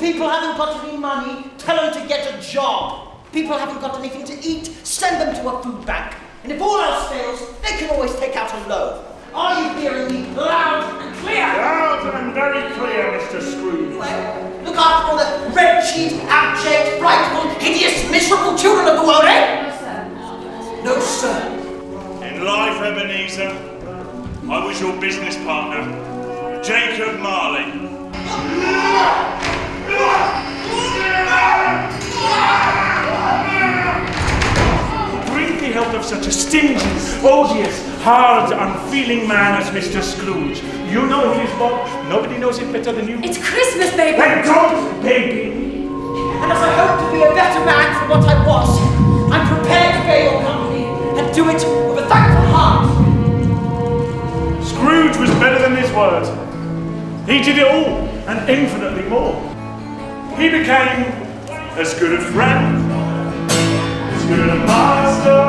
People haven't got any money, tell them to get a job. People haven't got anything to eat, send them to a food bank. And if all else fails, they can always take out a loan. Are you hearing me loud and clear? Loud and very clear, Mr. Scrooge. Look after all the red-cheeked, abject, frightful, hideous, miserable children of the world, eh? No, sir. In life, Ebenezer, I was your business partner, Jacob Marley. Drink the health of such a stingy, odious, hard, unfeeling man as Mr. Scrooge. You know he is Bob. Nobody knows it better than you. It's Christmas, baby! Then don't, baby! And as I hope to be a better man from what I was, I'm prepared to bear your company and do it with a thankful heart. Scrooge was better than his word. He did it all, and infinitely more. He became as good a friend, as good a master,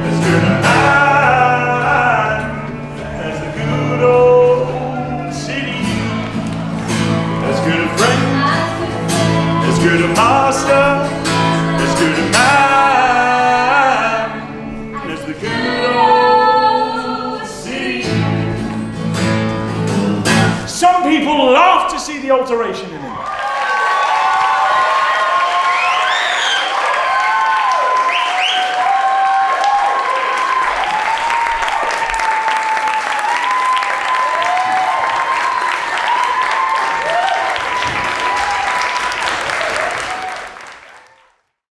as good a man, as the good old city. As good a friend, as good a master, as good a man, as the good old city. Some people laugh to see the alteration in it.